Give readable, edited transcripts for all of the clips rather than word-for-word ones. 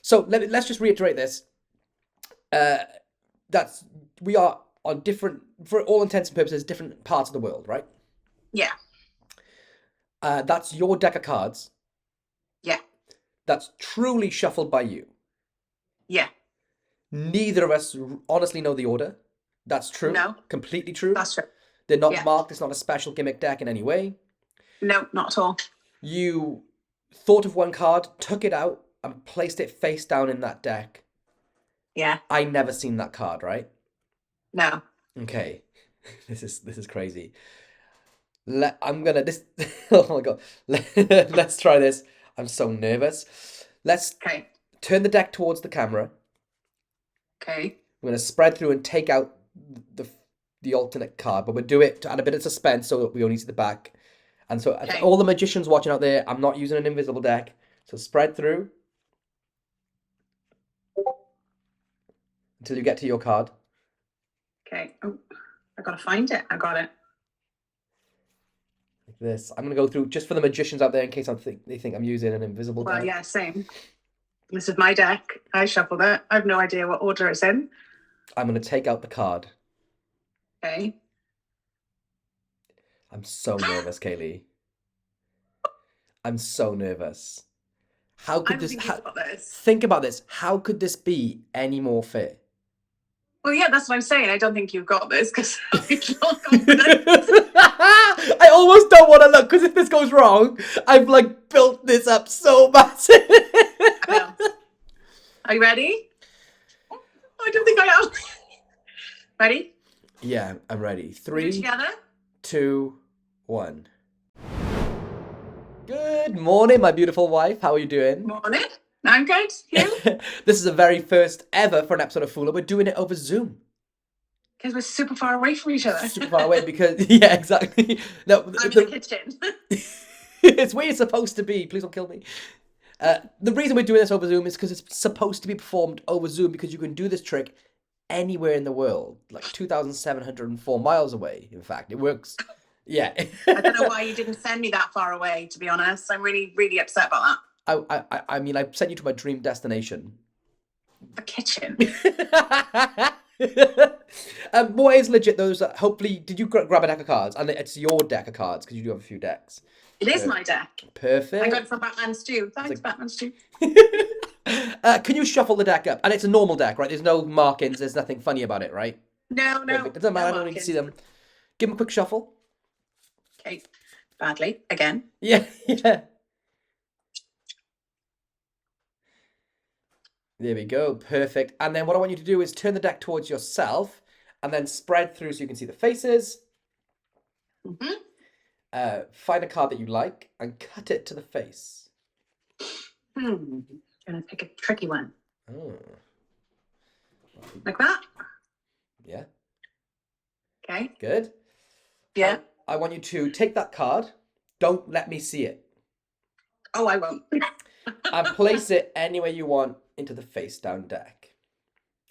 So let's just reiterate this. Uh, that's we are on different, for all intents and purposes, different parts of the world, right? Yeah, That's your deck of cards. yeah, That's truly shuffled by you. yeah. Neither of us honestly know the order. That's true. No, Completely true. that's true. They're not Yeah. marked. It's not a special gimmick deck in any way. No, not at all. You thought of one card, took it out, and placed it face down in that deck. Yeah. I never seen that card, right? No. Okay. This is crazy. I'm gonna this oh my god. Let's try this. I'm so nervous. Let's Okay. turn the deck towards the camera. Okay. We're gonna spread through and take out the the alternate card, but we'll do it to add a bit of suspense so that we only see the back. And so Okay. all the magicians watching out there, I'm not using an invisible deck. So spread through until you get to your card. Okay. Oh, I gotta find it. I got it. Like this. I'm gonna go through just for the magicians out there in case they think I'm using an invisible Well, deck. yeah, same. This is my deck. I shuffled it. I have no idea what order it's in. I'm gonna take out the card. Okay. I'm so nervous, Kaylee. I'm so nervous. How I could don't this? think you've got this. Think about this. How could this be any more fair? Well, yeah, that's what I'm saying. I don't think you've got this because I'm not confident. I almost don't want to look because if this goes wrong, I've like built this up so massive. I know. Are you ready? I don't think I am. Ready? Yeah, I'm ready. Do it 3, together. 2, 1. Good morning, my beautiful wife. How are you doing? Morning. I'm good. You? This is the very first ever for an episode of Fooler. We're doing it over Zoom. Because we're super far away from each other. Super far away because yeah, exactly. No, I'm in the kitchen. it's where you're supposed to be. Please don't kill me. The reason we're doing this over Zoom is because it's supposed to be performed over Zoom because you can do this trick anywhere in the world, like 2,704 miles away. In fact, it works. Yeah. I don't know why you didn't send me that far away, to be honest. I'm really, really upset about that. I mean, I sent you to my dream destination. The kitchen. What is legit, those that hopefully, did you grab a deck of cards? And it's your deck of cards because you do have a few decks. It is my deck. Perfect. I got it from Batman Stew. Thanks, Batman Stew. Can you shuffle the deck up? And it's a normal deck, right? There's no markings. There's nothing funny about it, right? No. Perfect. It doesn't matter. No I don't need to markings. see them. Give them a quick shuffle. Okay. Badly. Again. Yeah, yeah. There we go. Perfect. And then what I want you to do is turn the deck towards yourself and then spread through so you can see the faces. Mm-hmm. Find a card that you like and cut it to the face. Gonna pick a tricky one. Oh. Like that? Yeah. Okay. Good. Yeah. I want you to take that card. Don't let me see it. Oh, I won't. And place it anywhere you want into the face down deck.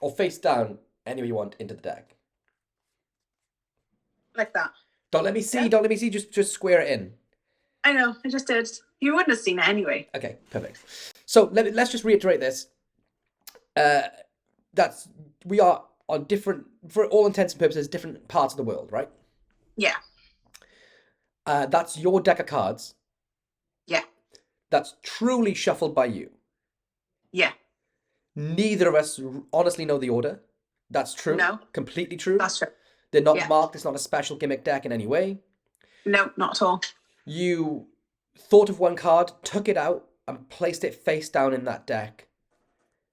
Or face down anywhere you want into the deck. Like that. Don't let me see. Yeah. Don't let me see. Just square it in. I know. I just did. You wouldn't have seen it anyway. Okay, perfect. So let's just reiterate this. We are on different, for all intents and purposes, different parts of the world, right? Yeah. That's your deck of cards. Yeah. That's truly shuffled by you. Yeah. Neither of us honestly know the order. That's true. No. Completely true. That's true. They're not Yeah. marked. It's not a special gimmick deck in any way. No, not at all. You thought of one card, took it out, and placed it face down in that deck.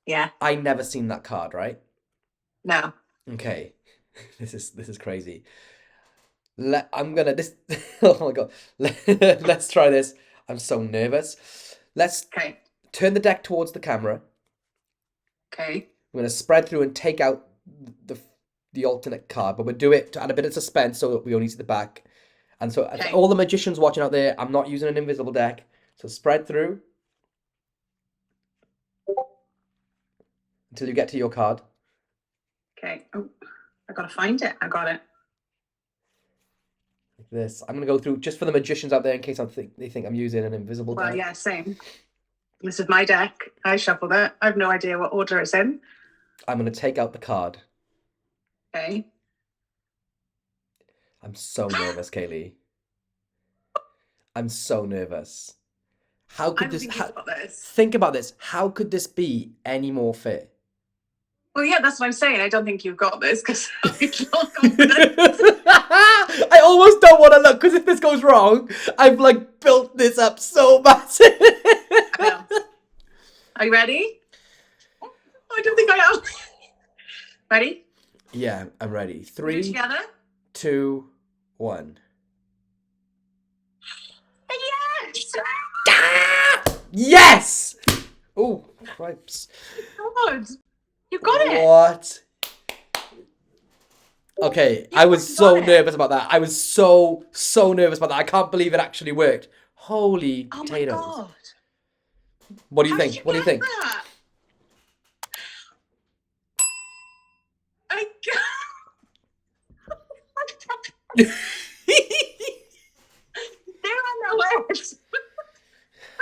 Yeah. I never seen that card, right? No. Okay. This is crazy. I'm gonna this oh my god. Let's try this. I'm so nervous. Let's Okay. turn the deck towards the camera. Okay. We're gonna spread through and take out the alternate card, but we'll do it to add a bit of suspense so that we only see the back. And so Okay. all the magicians watching out there, I'm not using an invisible deck. So spread through until you get to your card. Okay. Oh, I gotta find it. I got it. Like this. I'm gonna go through just for the magicians out there in case they think I'm using an invisible Well, deck. yeah, same. This is my deck. I shuffled it. I have no idea what order it's in. I'm going to take out the card. Okay. I'm so nervous, Kaylee. I'm so nervous. How could this... Think about this. How could this be any more fair? Well, yeah, that's what I'm saying. I don't think you've got this because I feel confident. I almost don't want to look because if this goes wrong, I've like built this up so massive. I know. Are you ready? I don't think I am. Ready? Yeah, I'm ready. We're 3, together. 2, 1. Yes! Yes! Oh, cripes. God, you got it. What? Okay, I was so nervous about that. I was so nervous about that. I can't believe it actually worked. Holy potatoes. Oh my God. What do you think? What do you think? That? I there are no words.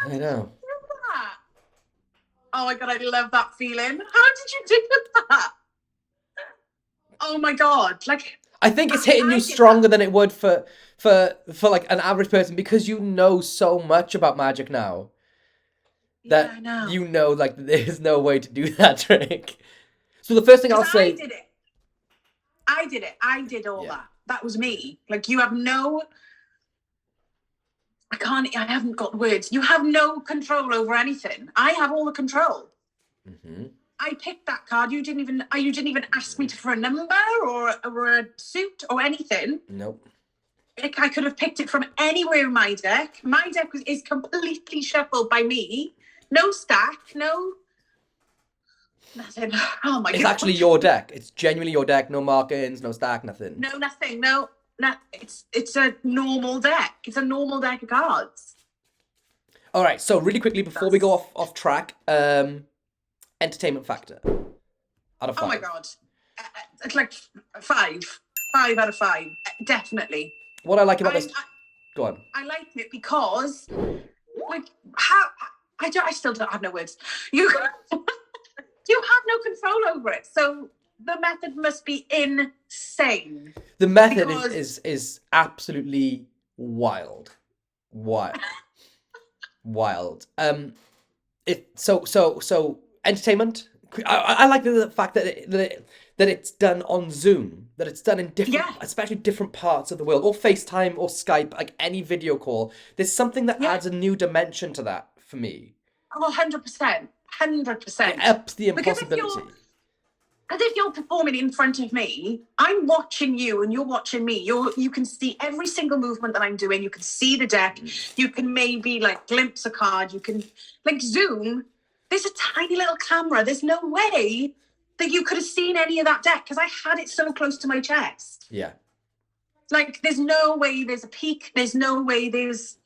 I know. Oh my God, I love that feeling. How did you do that? Oh my God. Like, I think it's hitting you stronger than it would for like an average person because you know so much about magic now. That yeah, I know. You know like there's no way to do that trick. So the first thing I'll say... I did it. I did all that. That was me. Like you have no... I haven't got words. You have no control over anything. I have all the control. Mm-hmm. I picked that card. You didn't even ask me for a number or a suit or anything. Nope. Like I could have picked it from anywhere in my deck. My deck is completely shuffled by me. No stack, no nothing. Oh my God. It's actually your deck. It's genuinely your deck. No mark-ins, no stack, nothing. No, nothing. No. It's a normal deck. It's a normal deck of cards. All right. So really quickly before we go off track, entertainment factor out of 5. Oh my God, it's like 5 out of 5, definitely. What I like about this, go on. I like it because, like, how I still don't have no words. You have no control over it, so the method must be insane. The method is absolutely wild. Wild. So entertainment. I like the fact that it's done on Zoom, that it's done in different, especially different parts of the world, or FaceTime or Skype, like any video call. There's something that adds a new dimension to that for me. Oh, 100%. 100%. It ups the impossibility. Because if you're performing in front of me, I'm watching you and you're watching me. You can see every single movement that I'm doing. You can see the deck. You can maybe like glimpse a card. You can like Zoom. There's a tiny little camera. There's no way that you could have seen any of that deck because I had it so close to my chest. Yeah. Like there's no way there's a peak. There's no way it's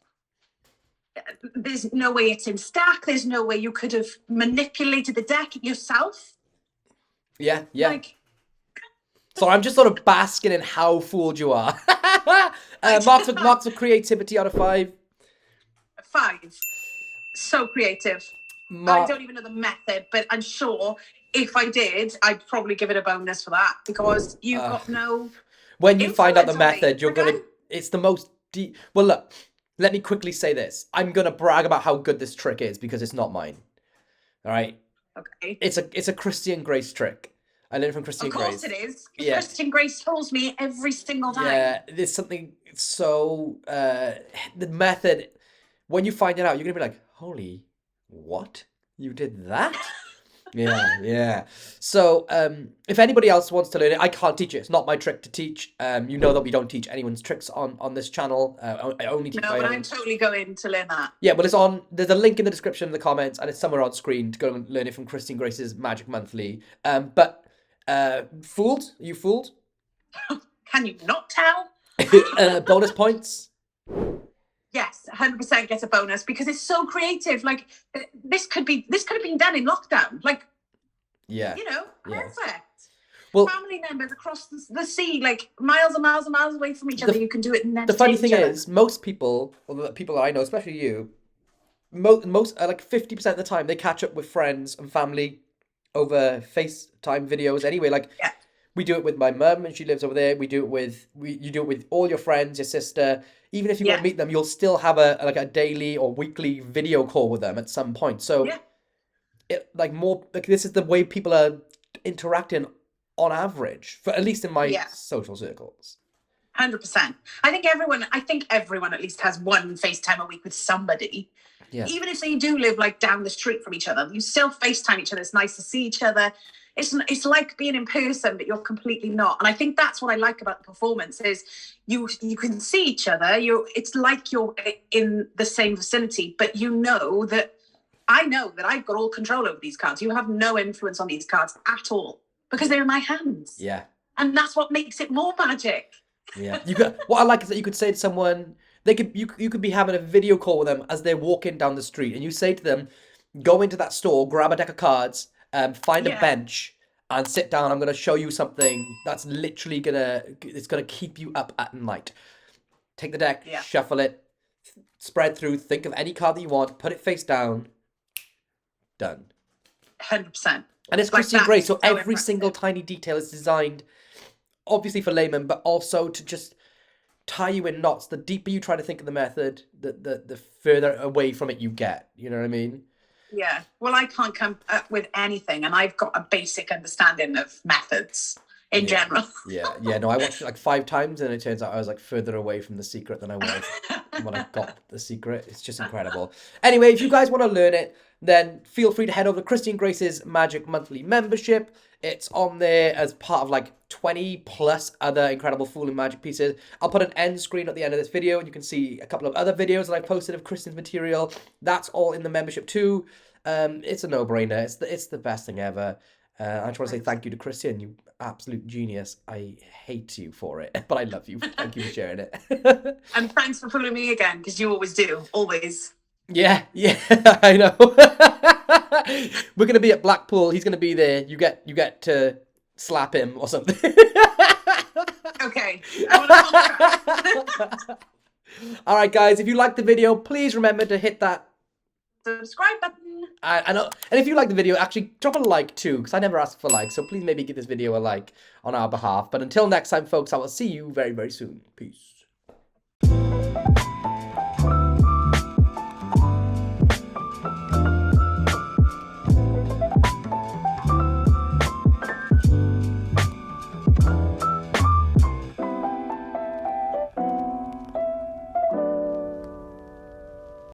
in stack. There's no way you could have manipulated the deck yourself. Yeah. So I'm just sort of basking in how fooled you are. Marks of creativity out of 5. 5. So creative. I don't even know the method, but I'm sure if I did, I'd probably give it a bonus for that because you've got no... When you find out the method, you're going to... It's the most deep... Well, look, let me quickly say this. I'm going to brag about how good this trick is because it's not mine. All right? Okay. It's a Christian Grace trick. I learned from Christian Grace. Of course it is. Yeah. Christian Grace tells me every single time. Yeah, there's something so... the method, when you find it out, you're going to be like, holy... What? You did that? Yeah. So, if anybody else wants to learn it, I can't teach it. It's not my trick to teach. You know that we don't teach anyone's tricks on this channel. I only teach my own. I'm totally going to learn that. Yeah, well, there's a link in the description in the comments, and it's somewhere on screen to go and learn it from Christine Grace's Magic Monthly. But fooled? Are you fooled? Can you not tell? Bonus points? Yes, 100% get a bonus because it's so creative. Like this could have been done in lockdown. Like, perfect. Well, family members across the sea, like miles and miles and miles away from each other. You can do it. And the funny thing is, most people, or the people that I know, especially you, most like 50% of the time they catch up with friends and family over FaceTime videos anyway. Like Yeah. we do it with my mum and she lives over there. We do it with you do it with all your friends, your sister. Even if you Yeah. won't meet them, you'll still have a daily or weekly video call with them at some point. So Yeah. this is the way people are interacting on average, for at least in my Yeah. social circles. 100%. I think everyone at least has one FaceTime a week with somebody. Yeah. Even if they do live like down the street from each other, you still FaceTime each other. It's nice to see each other. It's like being in person, but you're completely not. And I think that's what I like about the performance is you can see each other. It's like you're in the same vicinity, but I know that I've got all control over these cards. You have no influence on these cards at all because they're in my hands. Yeah. And that's what makes it more magic. Yeah. What I like is that you could say to someone, you could be having a video call with them as they're walking down the street, and you say to them, go into that store, grab a deck of cards, find a bench and sit down. I'm going to show you something that's literally it's gonna keep you up at night. Take the deck, shuffle it, spread through, think of any card that you want, put it face down, done. 100%. And it's Christian Grey, so every single tiny detail is designed obviously for laymen, but also to just tie you in knots. The deeper you try to think of the method, the further away from it you get. You know what I mean? Yeah. Well, I can't come up with anything, and I've got a basic understanding of methods in general. Yeah. No, I watched it like 5 times, and it turns out I was like further away from the secret than I was when I got the secret. It's just incredible. Anyway, if you guys want to learn it, then feel free to head over to Christian Grace's Magic Monthly membership. It's on there as part of like 20 plus other incredible Fool and Magic pieces. I'll put an end screen at the end of this video, and you can see a couple of other videos that I've posted of Christian's material. That's all in the membership too. It's a no-brainer. It's the best thing ever. I just want to say thank you to Christian, you absolute genius. I hate you for it, but I love you. Thank you for sharing it. And thanks for fooling me again, because you always do. Always. Yeah, I know. We're gonna be at Blackpool. He's gonna be there. You get to slap him or something. Okay. All right, guys. If you liked the video, please remember to hit that subscribe button. I know. And if you like the video, actually drop a like too, because I never ask for likes. So please maybe give this video a like on our behalf. But until next time, folks, I will see you very, very soon. Peace.